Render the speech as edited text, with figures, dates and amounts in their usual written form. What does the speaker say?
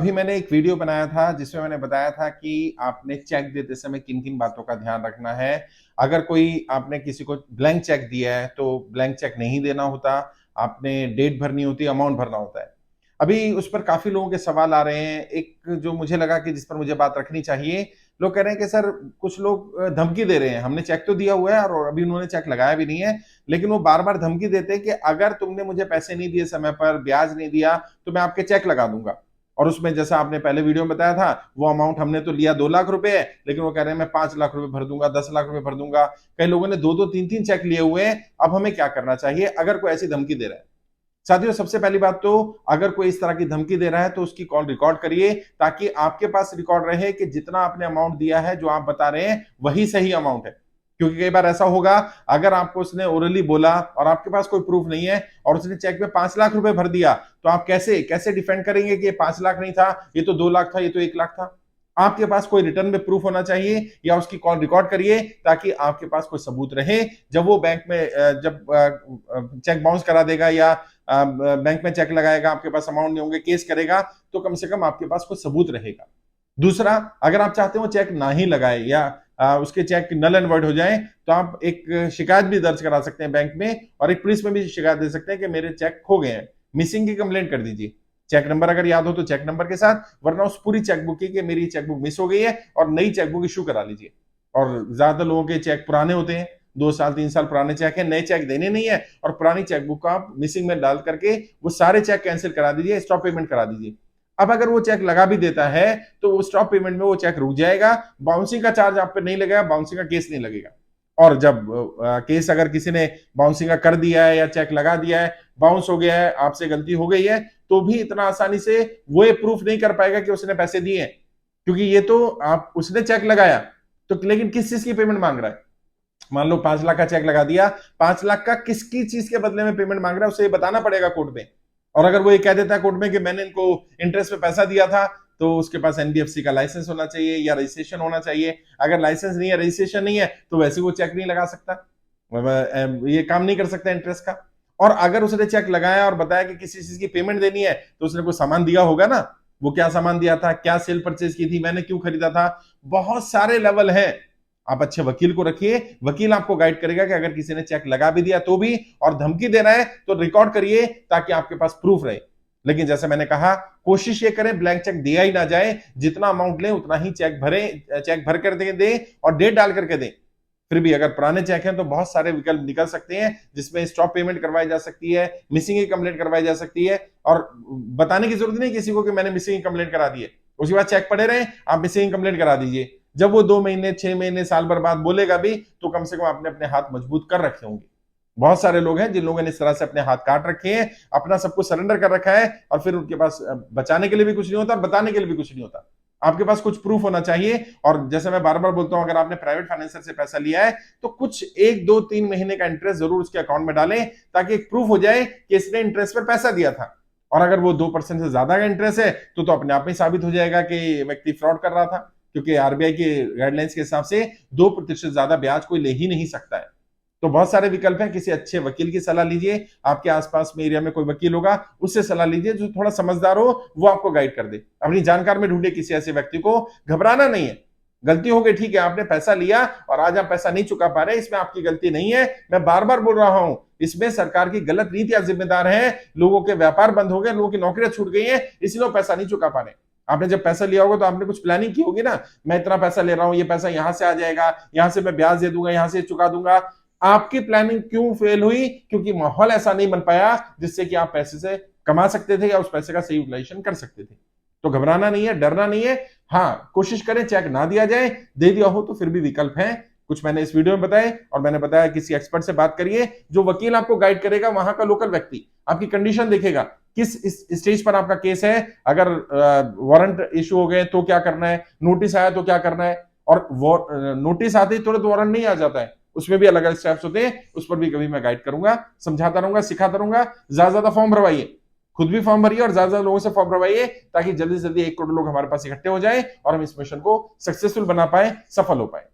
अभी मैंने एक वीडियो बनाया था जिसमें मैंने बताया था कि आपने चेक देते समय किन-किन बातों का ध्यान रखना है। अगर कोई आपने किसी को ब्लैंक चेक दिया है तो ब्लैंक चेक नहीं देना होता, आपने डेट भरनी होती है, अमाउंट भरना होता है। अभी उस पर काफ़ी लोगों के सवाल आ रहे हैं। एक जो मुझे लगा कि जिस पर मुझे बात रखनी चाहिए, लोग कह रहे हैं कि सर कुछ लोग धमकी दे रहे हैं, हमने चेक तो दिया हुआ है और अभी उन्होंने चेक लगाया भी नहीं है, लेकिन वो बार-बार धमकी देते हैं कि अगर तुमने मुझे पैसे नहीं दिए समय पर, ब्याज नहीं दिया, तो मैं आपके चेक लगा दूँगा। और उसमें जैसा आपने पहले वीडियो में बताया था, वो अमाउंट हमने तो लिया 2 लाख रुपए है, लेकिन वो कह रहे हैं मैं 5 लाख रुपए भर दूँगा, 10 लाख रुपए भर दूँगा। कई लोगों ने 2-2 3-3 चेक लिए हुए हैं। अब हमें क्या करना चाहिए अगर कोई ऐसी धमकी दे रहा है? साथियों, सबसे पहली बात तो अगर कोई इस तरह की धमकी दे रहा है तो उसकी कॉल रिकॉर्ड करिए ताकि आपके पास रिकॉर्ड रहे कि जितना आपने अमाउंट दिया है, जो आप बता रहे हैं, वही सही अमाउंट है। क्योंकि कई बार ऐसा होगा, अगर आपको उसने ओरली बोला और आपके पास कोई प्रूफ नहीं है और उसने चेक में 5 लाख रुपए भर दिया, तो आप कैसे कैसे डिफेंड करेंगे कि ये 5 लाख नहीं था, ये तो 2 लाख था, ये तो 1 लाख था? आपके पास कोई रिटर्न में प्रूफ होना चाहिए या उसकी कॉल रिकॉर्ड करिए ताकि आपके पास कोई सबूत रहे। जब वो बैंक में जब चेक बाउंस करा देगा या बैंक में चेक लगाएगा, आपके पास अमाउंट नहीं होंगे, केस करेगा, तो कम से कम आपके पास कोई सबूत रहेगा। दूसरा, अगर आप चाहते हो चेक ना ही लगाए या उसके चेक नल एंड वॉइड हो जाए, तो आप एक शिकायत भी दर्ज करा सकते हैं बैंक में और एक पुलिस में भी शिकायत दे सकते हैं कि मेरे चेक खो गए हैं। मिसिंग की कंप्लेंट कर दीजिए। चेक नंबर अगर याद हो तो चेक नंबर के साथ, वरना उस पूरी चेकबुक की कि मेरी चेकबुक मिस हो गई है और नई चेकबुक इशू करा लीजिए। और ज्यादातर लोगों के चेक पुराने होते हैं, 2 साल 3 साल पुराने चेक है, नए चेक देने नहीं है और पुरानी चेकबुक को आप मिसिंग में डाल करके वो सारे चेक कैंसिल करा दीजिए, स्टॉप पेमेंट करा दीजिए। अब अगर वो चेक लगा भी देता है तो वो स्टॉप पेमेंट में वो चेक रुक जाएगा, बाउंसिंग का चार्ज आप पे नहीं लगेगा, बाउंसिंग का केस नहीं लगेगा। और जब केस अगर किसी ने बाउंसिंग का कर दिया है या चेक लगा दिया है, बाउंस हो गया है, आपसे गलती हो गई है, तो भी इतना आसानी से वो ये प्रूफ नहीं कर पाएगा कि उसने पैसे दिए हैं, क्योंकि ये तो आप उसने चेक लगाया, तो लेकिन किस चीज की पेमेंट मांग रहा है? मान लो 5 लाख का चेक लगा दिया, 5 लाख का किसकी चीज के बदले में पेमेंट मांग रहा है, उसे ये बताना पड़ेगा कोर्ट में। और अगर वो ये कह देता है कोर्ट में कि मैंने इनको इंटरेस्ट पे पैसा दिया था, तो उसके पास एनबीएफसी का लाइसेंस होना चाहिए या रजिस्ट्रेशन होना चाहिए। अगर लाइसेंस नहीं है, रजिस्ट्रेशन नहीं है, तो वैसे वो चेक नहीं लगा सकता, ये काम नहीं कर सकता इंटरेस्ट का। और अगर उसने चेक लगाया और बताया कि किसी चीज की पेमेंट देनी है, तो उसने कोई सामान दिया होगा ना, वो क्या सामान दिया था, क्या सेल परचेज की थी, मैंने क्यों खरीदा था, बहुत सारे लेवल है। आप अच्छे वकील को रखिए, वकील आपको गाइड करेगा कि अगर किसी ने चेक लगा भी दिया तो भी, और धमकी देना है तो रिकॉर्ड करिए ताकि आपके पास प्रूफ रहे। लेकिन जैसे मैंने कहा, कोशिश ये करें ब्लैंक चेक दिया ही ना जाए, जितना अमाउंट लें उतना ही चेक भरें, चेक भर कर दें और डेट डाल करके दें। फिर भी अगर पुराने चेक हैं तो बहुत सारे विकल्प निकल सकते हैं, जिसमें स्टॉप पेमेंट करवाई जा सकती है, मिसिंग की कंप्लेंट करवाई जा सकती है, और बताने की जरूरत नहीं किसी को कि मैंने मिसिंग की कंप्लेंट करा दी है। उसके बाद चेक पड़े रहे, आप मिसिंग की कंप्लेंट करा दीजिए। जब वो 2 महीने 6 महीने साल भर बाद बोलेगा भी, तो कम से कम आपने अपने हाथ मजबूत कर रखे होंगे। बहुत सारे लोग हैं जिन लोगों ने इस तरह से अपने हाथ काट रखे हैं, अपना सब कुछ सरेंडर कर रखा है और फिर उनके पास बचाने के लिए भी कुछ नहीं होता, बताने के लिए भी कुछ नहीं होता। आपके पास कुछ प्रूफ होना चाहिए। और जैसे मैं बार बार बोलता हूं, अगर आपने प्राइवेट फाइनेंसर से पैसा लिया है तो कुछ 1 2 3 महीने का इंटरेस्ट जरूर उसके अकाउंट में डालें, ताकि एक प्रूफ हो जाए कि इसने इंटरेस्ट पर पैसा दिया था। और अगर वो 2% से ज्यादा का इंटरेस्ट है तो अपने आप में साबित हो जाएगा कि व्यक्ति फ्रॉड कर रहा था, क्योंकि आरबीआई की गाइडलाइंस के हिसाब से 2% ज्यादा ब्याज कोई ले ही नहीं सकता है। तो बहुत सारे विकल्प हैं, किसी अच्छे वकील की सलाह लीजिए। आपके आसपास में एरिया में कोई वकील होगा, उससे सलाह लीजिए, जो थोड़ा समझदार हो, वो आपको गाइड कर दे। अपनी जानकार में ढूंढे किसी ऐसे व्यक्ति को। घबराना नहीं है, गलती हो गई ठीक है, आपने पैसा लिया और आज आप पैसा नहीं चुका पा रहे, इसमें आपकी गलती नहीं है। मैं बार बार बोल रहा हूं, इसमें सरकार की गलत नीतियां जिम्मेदार हैं। लोगों के व्यापार बंद हो गए, लोगों की नौकरियां छूट गई हैं, इसलिए वो पैसा नहीं चुका पा रहे। आपने जब पैसा लिया होगा तो आपने कुछ प्लानिंग की होगी ना, मैं इतना पैसा ले रहा हूं, ये पैसा यहां से आ जाएगा, यहां से मैं ब्याज दे दूंगा, यहां से चुका दूंगा। आपकी प्लानिंग क्यों फेल हुई? क्योंकि माहौल ऐसा नहीं बन पाया जिससे कि आप पैसे से कमा सकते थे या उस पैसे का सही यूटिलाइजेशन कर सकते थे। तो घबराना नहीं है, डरना नहीं है। हाँ, कोशिश करें चेक ना दिया जाए, दे दिया हो तो फिर भी विकल्प हैं। कुछ मैंने इस वीडियो में बताए, और मैंने बताया किसी एक्सपर्ट से बात करिए, जो वकील आपको गाइड करेगा, वहां का लोकल व्यक्ति आपकी कंडीशन देखेगा, किस स्टेज पर आपका केस है, अगर वारंट इशू हो गए तो क्या करना है, नोटिस आया तो क्या करना है। और नोटिस आते ही तुरंत वारंट नहीं आ जाता है, उसमें भी अलग अलग स्टेप्स होते हैं। उस पर भी कभी मैं गाइड करूंगा, समझाता रहूंगा, सिखाता रहूंगा। ज्यादा फॉर्म भरवाइए, खुद भी फॉर्म भरिए और ज्यादा लोगों से फॉर्म भरवाइए, ताकि जल्दी से जल्दी 1 करोड़ लोग हमारे पास इकट्ठे हो जाए और हम इस मिशन को सक्सेसफुल बना पाए, सफल हो पाए।